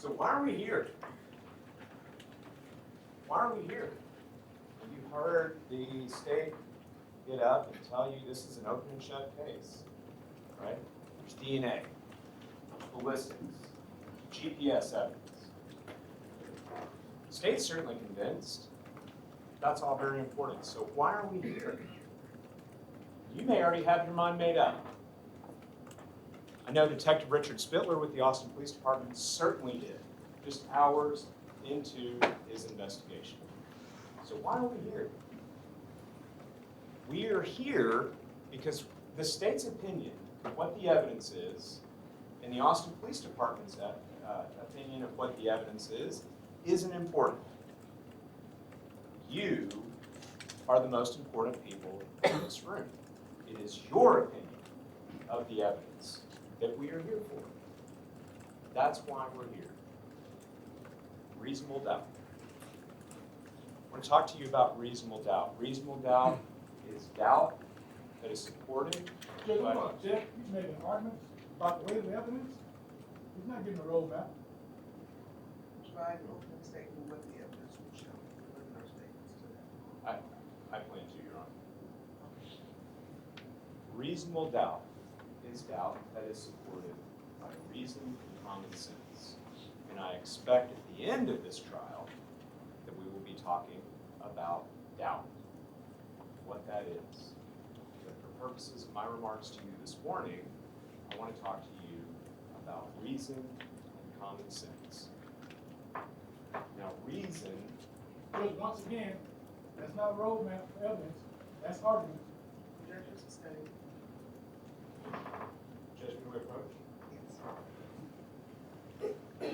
So why are we here? Why are we here? You heard the state get up and tell you this is an open and shut case, right? There's DNA, ballistics, GPS evidence. The state's certainly convinced. That's all very important. So why are we here? You may already have your mind made up. I know Detective Richard Spittler with the Austin Police Department certainly did, just hours into his investigation. So why are we here? We are here because the state's opinion of what the evidence is, and the Austin Police Department's opinion of what the evidence isn't important. You are the most important people in this room. It is your opinion of the evidence that we are here for. That's why we're here. Reasonable doubt. I want to talk to you about reasonable doubt. Reasonable doubt is doubt that is supported. Jeff, he's making arguments about the weight of the evidence. He's not giving a roadmap. Provide an open statement what the evidence will show. Open our statements to that. I plan to, Your Honor. Reasonable doubt is doubt that is supported by reason and common sense. And I expect at the end of this trial that we will be talking about doubt, what that is. But for purposes of my remarks to you this morning, I want to talk to you about reason and common sense. Now, reason. Because once again, that's not a roadmap for evidence. That's argument. Judges say Judgment way approach? yes.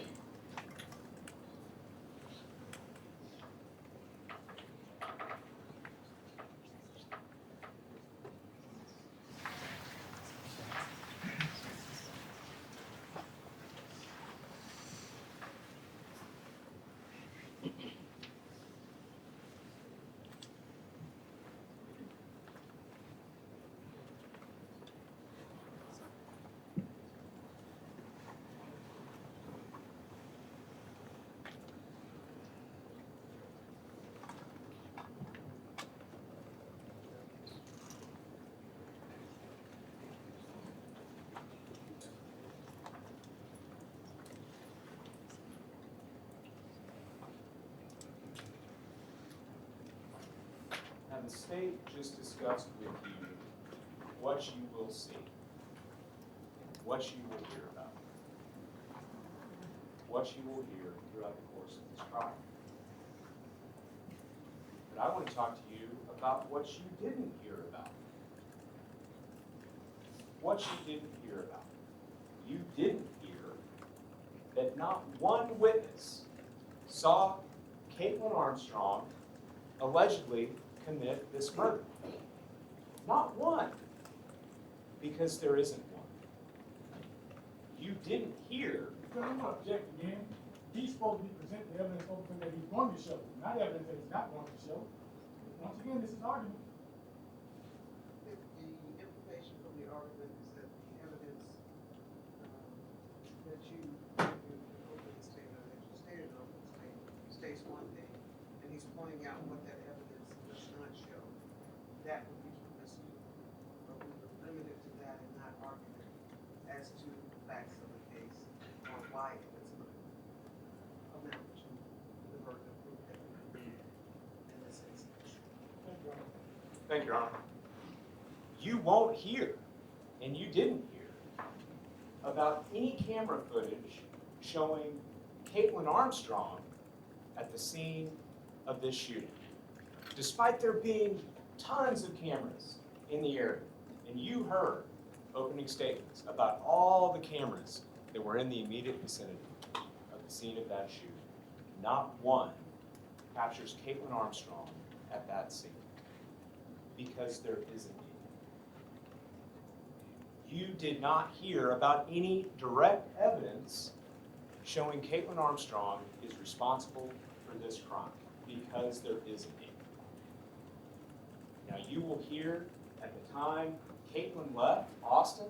Now, the state just discussed with you what you will see, what you will hear about, what you will hear throughout the course of this trial. But I want to talk to you about what you didn't hear about. What you didn't hear about. You didn't hear that not one witness saw Kaitlin Armstrong allegedly commit this murder. Not one, because there isn't one. You didn't hear. Because I'm going to object again. He's supposed to be presenting the evidence open that he's going to show, not evidence that he's not going to show. Once again, this is argument. The implication from the argument is that the evidence that you open statement, that you stated in open statement, states one thing, and he's pointing out what that evidence does not show. That would be permissible. But we were limited to that and not argument as to the facts of the case or why it does not amount to the burden of proof that we need in this instance. Thank you, Your Honor. You won't hear, and you didn't hear, about any camera footage showing Kaitlin Armstrong at the scene of this shooting, despite there being tons of cameras in the area. And you heard opening statements about all the cameras that were in the immediate vicinity of the scene of that shooting. Not one captures Kaitlin Armstrong at that scene, because there isn't any. You did not hear about any direct evidence showing Kaitlin Armstrong is responsible for this crime, because there isn't any. Now, you will hear at the time Kaitlin left Austin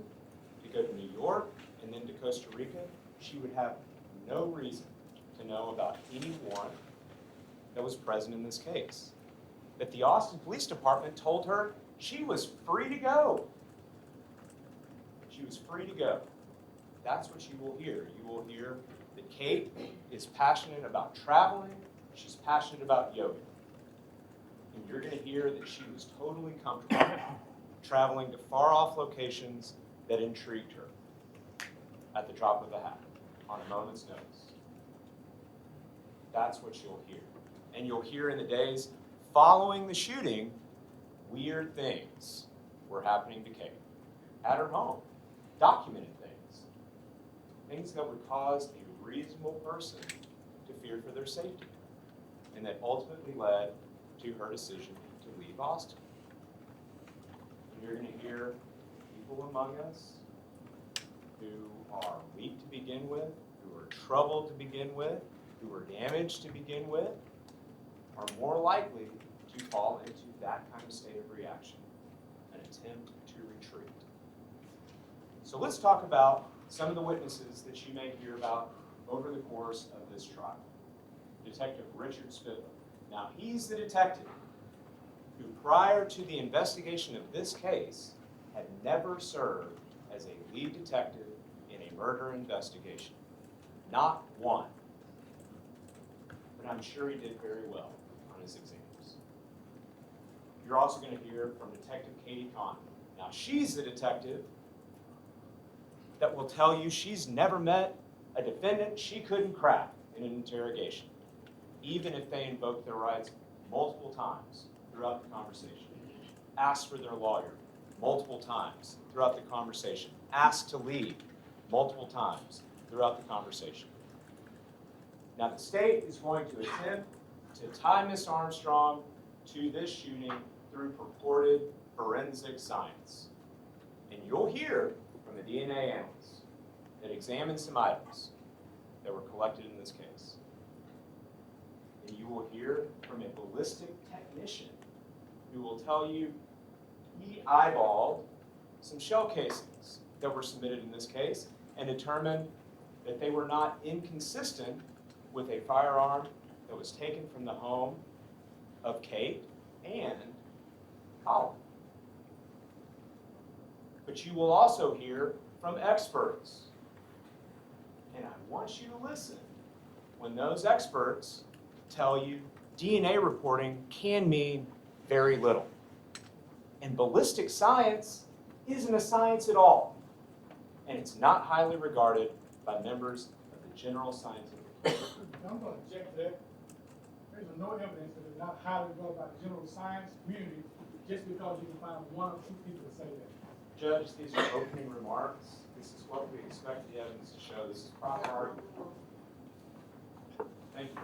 to go to New York and then to Costa Rica, she would have no reason to know about anyone that was present in this case. That the Austin Police Department told her she was free to go. She was free to go. That's what you will hear. You will hear that Kate is passionate about traveling. She's passionate about yoga. And you're going to hear that she was totally comfortable traveling to far-off locations that intrigued her at the drop of a hat, on a moment's notice. That's what you'll hear. And you'll hear in the days following the shooting, weird things were happening to Kate at her home, documented things, things that would cause a reasonable person to fear for their safety, and that ultimately led to her decision to leave Austin. And you're going to hear people among us who are weak to begin with, who are troubled to begin with, who are damaged to begin with, are more likely to fall into that kind of state of reaction, an attempt to retreat. So let's talk about some of the witnesses that you may hear about over the course of this trial. Detective Richard Spivak. Now, he's the detective who, prior to the investigation of this case, had never served as a lead detective in a murder investigation. Not one. But I'm sure he did very well on his exams. You're also going to hear from Detective Katie Conley. Now, she's the detective that will tell you she's never met a defendant she couldn't crack in an interrogation, even if they invoked their rights multiple times throughout the conversation. Asked for their lawyer multiple times throughout the conversation. Asked to leave multiple times throughout the conversation. Now, the state is going to attempt to tie Miss Armstrong to this shooting through purported forensic science. And you'll hear from the DNA analyst that examined some items that were collected in this case. And you will hear from a ballistic technician who will tell you he eyeballed some shell casings that were submitted in this case and determined that they were not inconsistent with a firearm that was taken from the home of Kate and Colin. But you will also hear from experts. And I want you to listen when those experts tell you DNA reporting can mean very little. And ballistic science isn't a science at all. And it's not highly regarded by members of the general scientific community. I'm going to object to that. There's no evidence that it's not highly regarded by the general science community just because you can find one or two people to say that. Judge, these are opening remarks. This is what we expect the evidence to show. This is proper argument. Thank you.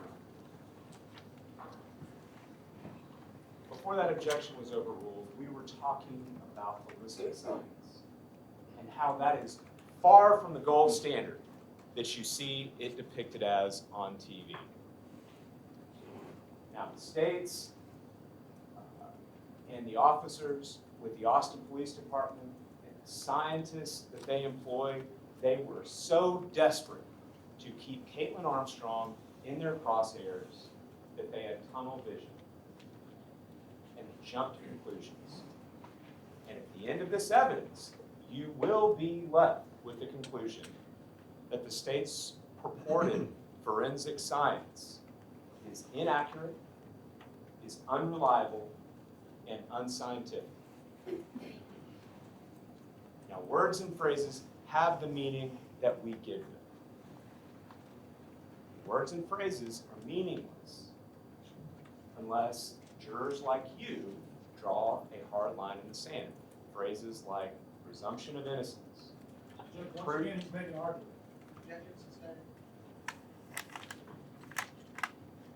Before that objection was overruled, we were talking about ballistic science and how that is far from the gold standard that you see it depicted as on TV. Now, the states and the officers with the Austin Police Department and the scientists that they employ, they were so desperate to keep Kaitlin Armstrong in their crosshairs that they had tunnel vision and they jumped to conclusions. And at the end of this evidence, you will be left with the conclusion that the state's purported forensic science is inaccurate, is unreliable, and unscientific. Now, words and phrases have the meaning that we give them. Words and phrases are meaningless unless jurors like you draw a hard line in the sand. Phrases like presumption of innocence. Once again, he's making an argument.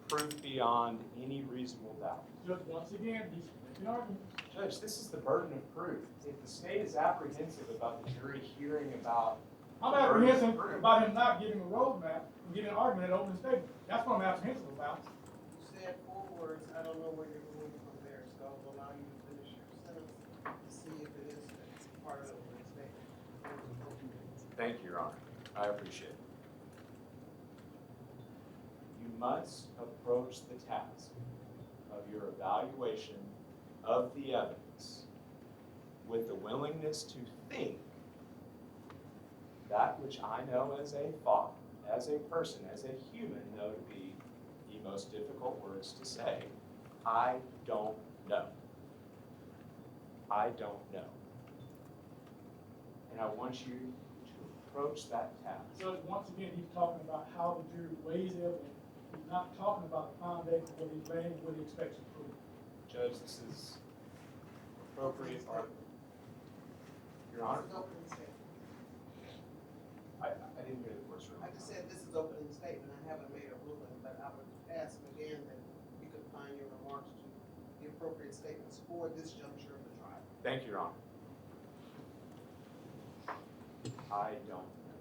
Proof beyond any reasonable doubt. Judge, once again, he's making an argument. Judge, this is the burden of proof. If the state is apprehensive about the jury hearing about... I'm apprehensive about him not giving a roadmap and giving an argument at open statement. That's what I'm apprehensive about. You said 4 words, I don't know where you're going from there, so I'll allow you to finish your sentence to see if it is part of the open statement. Thank you, Your Honor. I appreciate it. must approach the task of your evaluation of the evidence with the willingness to think that which I know as a father, as a person, as a human, know to be the most difficult words to say. I don't know. I don't know. And I want you to approach that task. Judge, once again, he's talking about how the jury weighs the evidence. He's not talking about the foundation of what he's laying, what he expects to prove. Judge, this is appropriate argument. Your Honor? This is opening statement. I didn't hear the first room. I just said this is opening statement. I haven't made a ruling, but I would ask again that you could find your remarks to the appropriate statements for this juncture of the trial. Thank you, Your Honor. I don't know.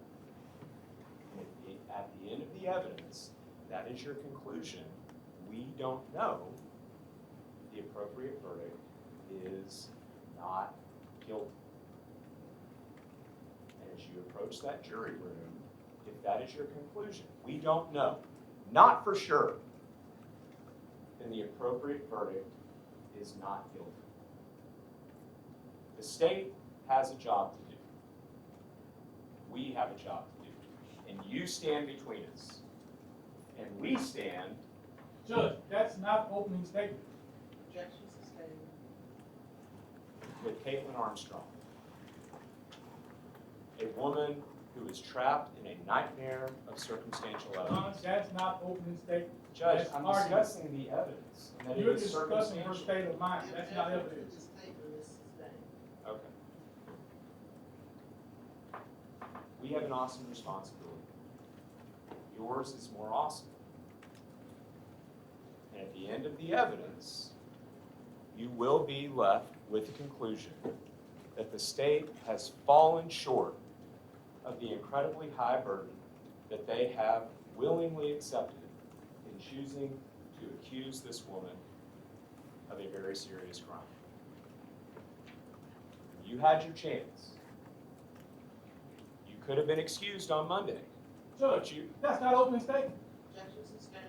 At the end of the evidence, that is your conclusion. We don't know. The appropriate verdict is not guilty. And as you approach that jury room, if that is your conclusion, we don't know, not for sure, then the appropriate verdict is not guilty. The state has a job to do. We have a job to do. And you stand between us. And we stand. Judge, that's not opening statement. Objection sustained. With Kaitlin Armstrong, a woman who is trapped in a nightmare of circumstantial evidence. That's not opening statement. Judge, That's I'm argument. discussing the evidence, and that You're it is discussing her circumstantial. state of mind. That's not Objection evidence. to the statement is sustained. Okay. We have an awesome responsibility. Yours is more awesome. And at the end of the evidence, you will be left with the conclusion that the state has fallen short of the incredibly high burden that they have willingly accepted in choosing to accuse this woman of a very serious crime. You had your chance. You could have been excused on Monday, but Judge, you, that's not opening statement. Objection sustained.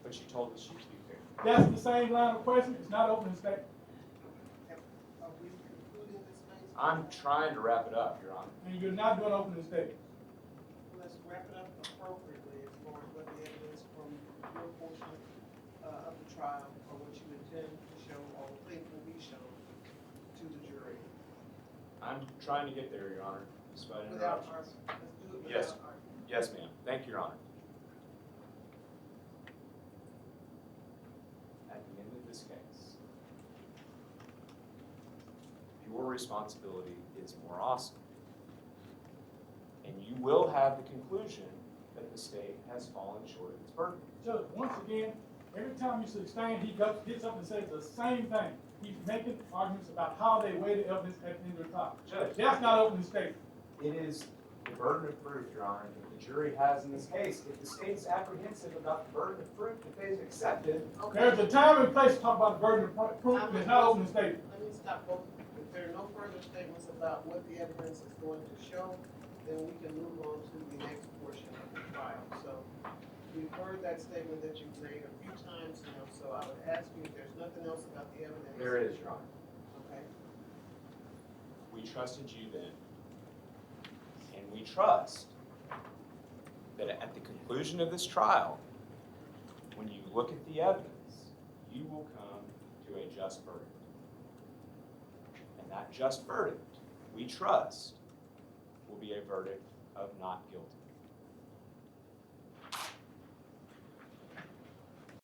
but you told us you to be fair. That's the same line of question. It's not opening statement. Are we concluding this case? I'm trying to wrap it up, Your Honor. And you're not doing opening statement. Let's wrap it up appropriately as far as what the evidence from your portion of the trial or what you intend to show or think will be shown to the jury. I'm trying to get there, Your Honor, despite Without interruptions. argument. Let's do it Yes. without argument. Yes, ma'am. Thank you, Your Honor. At the end of this case, your responsibility is more awesome. And you will have the conclusion that the state has fallen short of its burden. Judge, once again, every time you sustain, he gets up and says the same thing. He's making arguments about how they weigh the evidence at the end of the trial. Judge, That's not opening statement. it is the burden of proof, Your Honor, that the jury has in this case. If the state's apprehensive about the burden of proof that they've accepted, There's a time and place to talk about the burden of proof, and it's not opening statement. Let me stop both. If there are no further statements about what the evidence is going to show, then we can move on to the next portion of the trial. So we've heard that statement that you've made a few times now, so I would ask you if there's nothing else about the evidence. there is, Your Honor. Okay. We trusted you then. And we trust that at the conclusion of this trial, when you look at the evidence, you will come to a just verdict. And that just verdict, we trust, will be a verdict of not guilty.